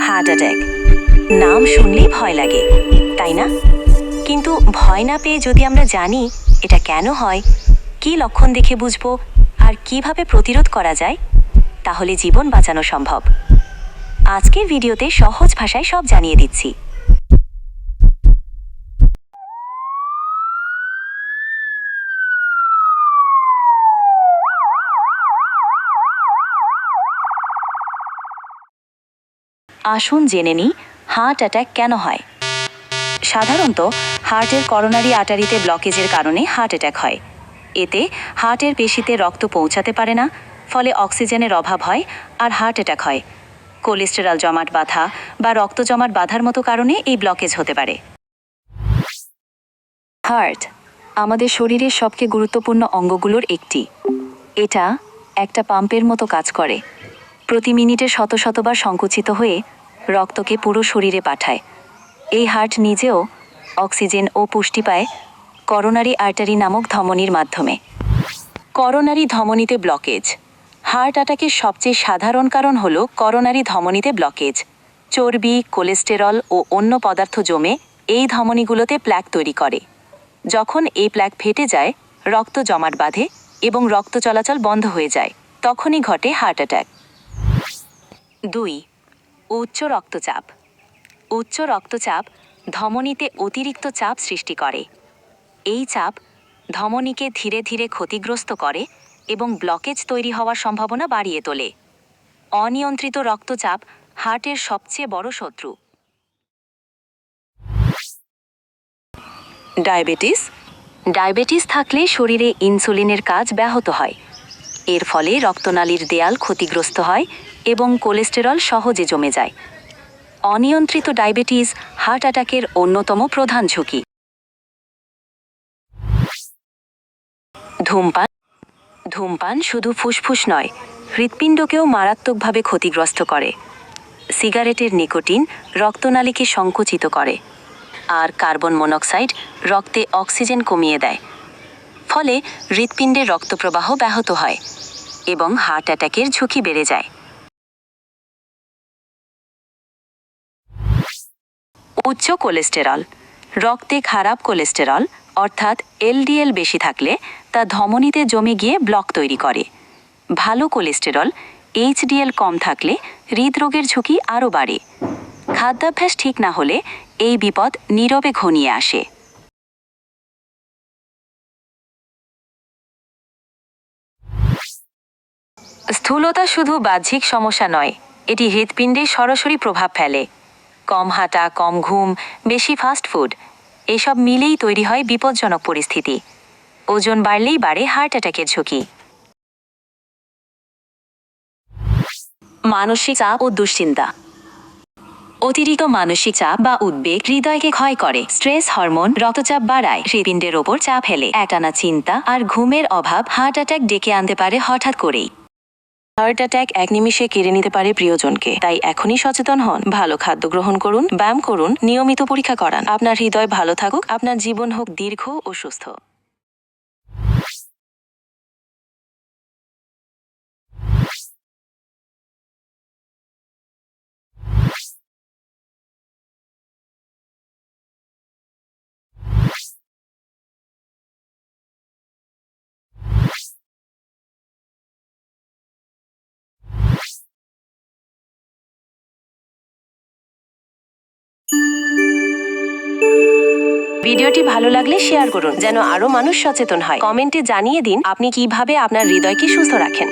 Heart attack নাম শুনলেই ভয় লাগে, তাই না? কিন্তু ভয় না পেয়ে যদি আমরা জানি এটা কেন হয়, কী লক্ষণ দেখে বুঝবো আর কিভাবে প্রতিরোধ করা যায়, তাহলে জীবন বাঁচানো সম্ভব। আজকের ভিডিওতে সহজ ভাষায় সব জানিয়ে দিচ্ছি। আসুন জেনে নিই হার্ট অ্যাটাক কেন হয়। সাধারণত হার্টের করোনারি আর্টারিতে ব্লকেজের কারণে হার্ট অ্যাটাক হয়। এতে হার্টের পেশিতে রক্ত পৌঁছাতে পারে না, ফলে অক্সিজেনের অভাব হয় আর হার্ট অ্যাটাক হয়। কোলেস্টেরল জমাট বাঁধা বা রক্ত জমাট বাঁধার মতো কারণে এই ব্লকেজ হতে পারে। হার্ট আমাদের শরীরের সবচেয়ে গুরুত্বপূর্ণ অঙ্গগুলোর একটি। এটা একটা পাম্পের মতো কাজ করে। প্রতি মিনিটে শত শতবার সংকুচিত হয়ে রক্তকে পুরো শরীরে পাঠায়। এই হার্ট নিজেও অক্সিজেন ও পুষ্টি পায় করোনারি আর্টারি নামক ধমনির মাধ্যমে। করোনারি ধমনিতে ব্লকেজ। হার্ট অ্যাটাকের সবচেয়ে সাধারণ কারণ হলো করোনারি ধমনিতে ব্লকেজ। চর্বি, কোলেস্টেরল ও অন্য পদার্থ জমে এই ধমনিগুলোতে প্ল্যাক তৈরি করে। যখন এই প্ল্যাক ফেটে যায়, রক্ত জমাট বাঁধে এবং রক্ত চলাচল বন্ধ হয়ে যায়, তখনই ঘটে হার্ট অ্যাটাক। 2. উচ্চ রক্তচাপ। উচ্চ রক্তচাপ ধমনিতে অতিরিক্ত চাপ সৃষ্টি করে। এই চাপ ধমনিকে ধীরে ধীরে ক্ষতিগ্রস্ত করে এবং ব্লকেজ তৈরি হওয়ার সম্ভাবনা বাড়িয়ে তোলে। অনিয়ন্ত্রিত রক্তচাপ হার্টের সবচেয়ে বড় শত্রু। ডায়াবেটিস। ডায়াবেটিস থাকলে শরীরে ইনসুলিনের কাজ ব্যাহত হয়। এর ফলে রক্তনালীর দেয়াল ক্ষতিগ্রস্ত হয় এবং কোলেস্টেরল সহজে জমে যায়। অনিয়ন্ত্রিত ডায়াবেটিস হার্ট অ্যাটাকের অন্যতম প্রধান ঝুঁকি। ধূমপান। ধূমপান শুধু ফুসফুস নয়, হৃৎপিণ্ডকেও মারাত্মকভাবে ক্ষতিগ্রস্ত করে। সিগারেটের নিকোটিন রক্তনালীকে সংকুচিত করে, আর কার্বন মনোক্সাইড রক্তে অক্সিজেন কমিয়ে দেয়। ফলে হৃৎপিণ্ডের রক্তপ্রবাহ ব্যাহত হয় এবং হার্ট অ্যাটাকের ঝুঁকি বেড়ে যায়। উচ্চ কোলেস্টেরল। রক্তে খারাপ কোলেস্টেরল অর্থাৎ এলডিএল বেশি থাকলে তা ধমনিতে জমে গিয়ে ব্লক তৈরি করে। ভালো কোলেস্টেরল এইচডিএল কম থাকলে হৃদরোগের ঝুঁকি আরও বাড়ে। খাদ্যাভ্যাস ঠিক না হলে এই বিপদ নীরবে ঘনিয়ে আসে। স্থূলতা শুধু বাহ্যিক সমস্যা নয়, এটি হৃৎপিণ্ডে সরাসরি প্রভাব ফেলে। কম হাঁটা, কম ঘুম, বেশি ফাস্ট ফুড, এসব মিলেই তৈরি হয় বিপজ্জনক পরিস্থিতি। ওজন বাড়লেই বাড়ে হার্ট অ্যাটাকের ঝুঁকি। মানসিক চাপ ও দুশ্চিন্তা। অতিরিক্ত মানসিক চাপ বা উদ্বেগ হৃদয়কে ক্ষয় করে। স্ট্রেস হরমোন রক্তচাপ বাড়ায়, হৃৎপিণ্ডের ওপর চাপ ফেলে। একটানা চিন্তা আর ঘুমের অভাব হার্ট অ্যাটাক ডেকে আনতে পারে হঠাৎ করেই। হার্ট অ্যাটাক এক নিমিষে কেড়ে নিতে পারে প্রিয়জনকে, তাই এখনই সচেতন হন। ভালো খাদ্য গ্রহণ করুন, ব্যায়াম করুন, নিয়মিত পরীক্ষা করান। আপনার হৃদয় ভালো থাকুক, আপনার জীবন হোক দীর্ঘ ও সুস্থ। ভিডিওটি ভালো লাগলে শেয়ার করুন, যেন আরো মানুষ সচেতন হয়। কমেন্টে জানিয়ে দিন আপনি কিভাবে আপনার হৃদয়কে সুস্থ রাখেন।